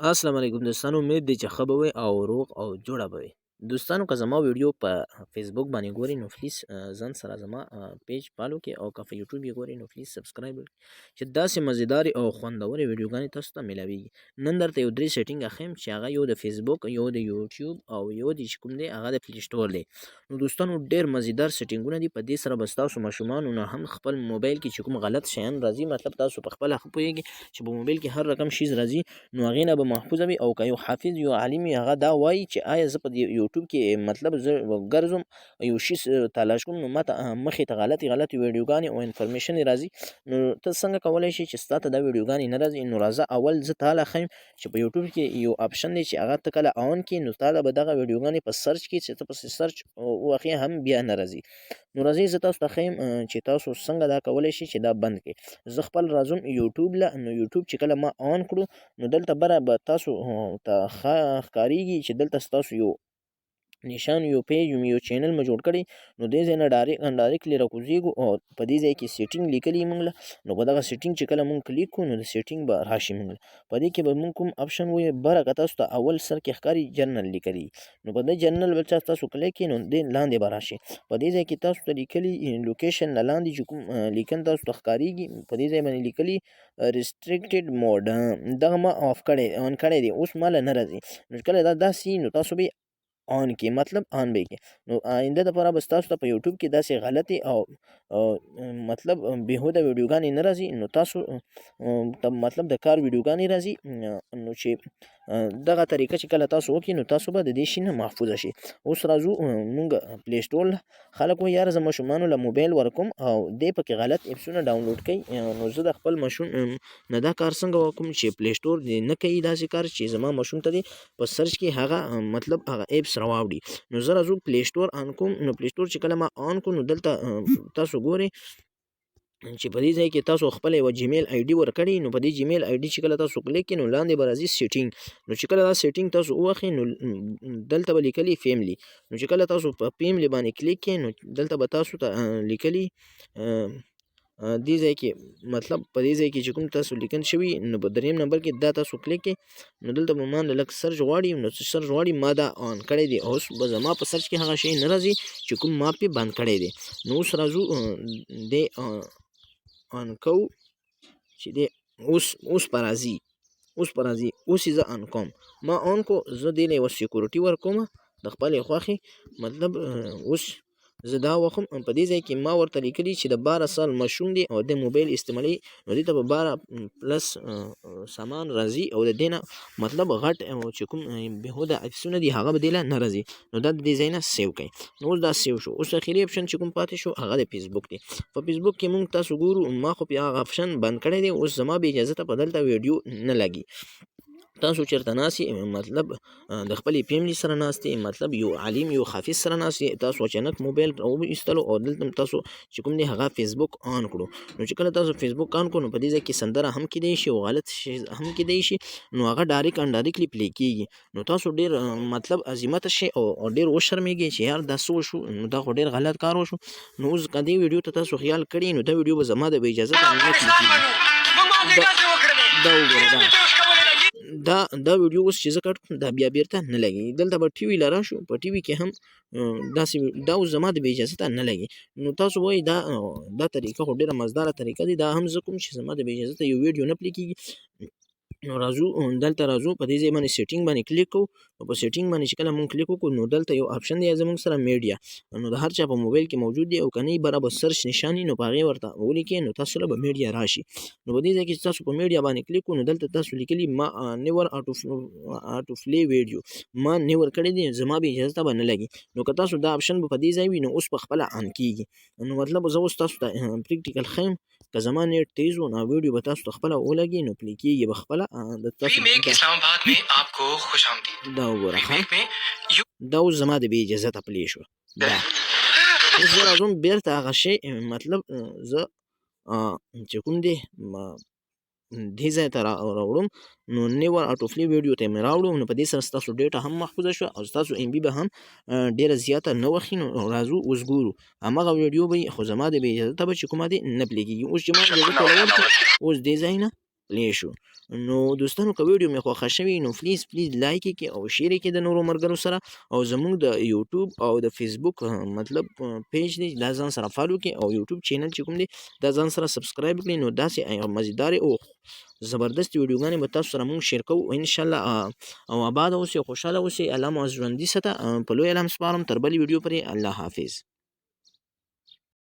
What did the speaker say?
السلام علیکم دوستانو، امید دی چې ښه به وئ او روغ او جوړه به وئ. دوستانو که زما ویډیو په فیسبوک باندې ګورئ نو پلیز ځان سره زما پیج فالو کړئ او که په یوټیوب یې ګورئ نو پلیز سبسکرایب وکړئ چې داسې مزیدارې او خوندورې ویډیوګانې تاسو ته میلاویږي. نن درته یو 3 سیټینګ ښیم چې هغه یو د فیسبوک، یو د یوټیوب او یو د چې کوم دی هغه د پلی سټور دی. نو دوستانو ډېر مزیدار سیټینګونه دي، په دې سره به ستاسو ماشومانو نه هم خپل موبایل کې چې کوم غلط شیان راځي، مطلب تاسو په خپله ښه پوهېږئ چې په موبایل کې هر رقم شیز راځي نو هغې نه به محفوظه وي. او که یو حافظ یو عالم وي هغه دا وایي چې آیا زه په یوټیوب کې مطلب زه ګرځم یو شي تلاش کوم نو ماته مخې ته غلطې ویډیوګانې او انفارمیشن راځي، نو ته څنګه کولی شې چې ستا ته دا ویډیوګانې نه راځي. نو راځه اول زه تاله ښیم چې په یوټیوب کې یو آپشن دی چې هغه ته کله آن کړي نو تاله به دغه ویډیوګانې په سرچ کې چې ته پسې سرچ ووهې هم بیا نه راځي. نو راځئ زه تاسو ته ښیم چې تاسو څنګه دا کولی شئ چې دا بند کړئ. زه خپل راځم یوټیوب له، نو یوټیوب چې کله ما آن کړو نو دلته بره به تاسو ته ښکارېږي چې دلته ستاسو یو نشان یو پیج یو چینل مې جوړ کړی، نو دې ځای نه ډایرکټلی راکوزېږو او په دې ځای کې سیټینګ لیکلي موږ له، نو په دغه سیټینګ چې کله موږ کلیک کړو نو د سیټینګ به راشي موږ له، په دې کې به موږ کوم آپشن ووایو بره که تاسو ته اول سر کې ښکاري جنرل لیکلي، نو په دې جنرل به تاسو کلیک کړئ نو دې لاندې به راشي. په دې ځای کې تاسو ته لیکلي لوکیشن نه لاندې چې کوم لیکن تاسو ته ښکارېږي په دې ځای باندې لیکلي ریسټریکټډ موډ، دغه ما آن کړی دی، اوس ما له نه راځي. نو کله دا داسې نو تاسو به آن کې مطلب آن به کې، نو آینده دپاره به ستاسو ته په یوټیوب کې داسې غلطې او مطلب بېهوده ویډیوګانې نه راځي، نو تاسو ته مطلب د کار ویډیوګانې راځي. نو چې دغه طریقه چې کله تاسو وکړئ نو تاسو به د دې شي نه محفوظه شي. اوس راځو مونږ پلی سټور له، خلک وایي یاره زه ماشومانو له موبایل ورکوم او دی پکې غلط اپسونه ډاونلوډ کوي، نو زه د خپل ماشوم نه دا کار څنګه وکړم چې پلی سټور دې نه کوي داسې کار چې زما ماشوم ته دې په سرچ کې هغه مطلب هغه ایپس راواوړي. نو زه راځو پلی سټور آن کوم، نو پلی سټور چې کله ما آن کړو نو دلته تاسو ګورئ چې په دې ځای کې تاسو خپله یوه جیمیل آی ډي ورکړئ، نو په دې جیمیل آی ډي چې کله تاسو کلیک کړئ نو لاندې به راځي سیټینګ، نو چې کله دا سیټینګ تاسو ووهئ نو دلته به لیکلي فیملی، نو چې کله تاسو په فیملی باندې کلیک کړئ نو دلته به تاسو ته لیکلي دې ځای کې مطلب په دې ځای کې چې کوم تاسو لیکن شوي نو په 3 نمبر کې دا تاسو کلیک کړئ نو دلته به ما لږ سرچ غواړي، نو سرچ غواړي ما دا آن کړی دی، اوس به زما په سرچ کې هغه شی نه راځي چې کوم ما پې بند کړی دی. نو اوس راځو دې آن کوو چې دی اوس به راځي اوس یې زه آن کوم، ما آن کو زه دې له یوه سیکورټي ورکوم د خپلې خوښې، مطلب اوس زه دا وخم په دې ځای کې ما ورته لیکلي چې د 12 سال ماشوم دی او د موبایل استعمالوي، نو دې ته به 12 پلس سامان راځي او د دې نه مطلب غټ چې کوم بېهوده عکسونه دي هغه به دې له نه راځي، نو دا د دې ځای نه سیو کړئ. نو اوس دا سیو شو. اوس اخري اپشن چې کوم پاتې شو هغه د فیسبوک دی. په فیسبوک کې مونږ تاسو ګورو ما خو په هغه اپشن بند کړی دی، اوس زما بې اجازته په دلته ویډیو نه لګي. تاسو چېرته ناست مطلب د خپلې فیملي سره ناست مطلب یو عالم یو حافظ سره ناست تاسو اچانک موبایل راوایستلو او دلته تاسو چې کوم دی هغه فیسبوک آن کړو، نو چې کله تاسو فیسبوک آن کړو نو په دې ځای کې سندره هم کیدی شي او غلط شی هم کیدی شي، نو هغه ډایرکټ انډایرکټلی پلی کیږي، نو تاسو ډېر مطلب عظمت شي او ډېر وشرمېږئ چې یار دا څه وشو، نو دا خو ډېر غلط کار وشو. نو اوس که دې ویډیو ته تاسو خیال کړي نو دا ویډیو به زما د بې اجازته نه پلی کېږي. دا وګوره دا ویډیو اوس چې زه کټ کړم دا بیا بیرته نه لګي، دلته به ټي وي له راشو په ټي وي کې هم داسې دا اوس زما د بې اجازته نه لګي. نو تاسو وایي دا طریقه خو ډېره مزداره طریقه دی، دا هم زه کوم چې زما د بې اجازته یو ویډیو نه پلی کېږي. نو راځو دلته راځو په دې ځای باندې سیټینګ باندې کلیک کوو، نو په سیټینګ باندې چې کله مونږ کلیک وکړو نو دلته یو آپشن دی زموږ سره میډیا، نو د هر چا په موبایل کې موجود دی او که نه برابر سرچ نشان وي نو په هغې ورته ولیکئ نو تاسو له به میډیا راشي. نو په دې ځای کې چې تاسو په میډیا باندې کلیک کړو نو دلته تاسو لیکلي ما نیور آټو فلی ویډیو ما نیور کړی دی، زما بې اجازته به نه لګي، نو که تاسو دا آپشن به په دې ځای وي نو اوس په خپله آن کېږي. نو مطلب زه اوس تاسو ته پریکټیکل ښیم، که زما نیټ تیز و نو ویډیو به تاسو ته خپله ولګي نو پلی کېږي به خپله. دا وګوره دا اوس زما د بې اجازته پلی شوه. دا اوس زه راځم بېرته هغه شی مطلب زه چې کوم دی دې ځای ته راوړم، نو نیور آټو فلی ویډیو ته مې راوړم، نو په دې سره ستاسو ډیټا هم محفوظه شوه او ستاسو ام بي به هم ډېره زیاته نه وخي. نو راځو اوس ګورو هماغه ویډیو به خو زما د بې اجازته به چې کومه دی نه پلی کېږي. اوس چې ما اجازه ته ورکړو اوس دې ځای نه پلی شو. نو دوستانو که ویډیو مې خوښه شوي نو پلیز لایک یې کړئ او شیر یې کړئ د نورو ملګرو سره او زموږ د یوټیوب او د فیسبوک مطلب پیج دی دا ځان سره فالو کړئ او یوټیوب چینل چې کوم دی دا ځان سره سبسکرایب کړئ. نو داسې مزیدارې او زبردست ویډیوګانې به تاسو سره موږ شیر کوو انشاءالله. او آباد اوسئ، خوشحاله اوسئ، الله مو ژوندي ساته. په لوی الله سپارم، تر بلې ویډیو پورې الله حافظ.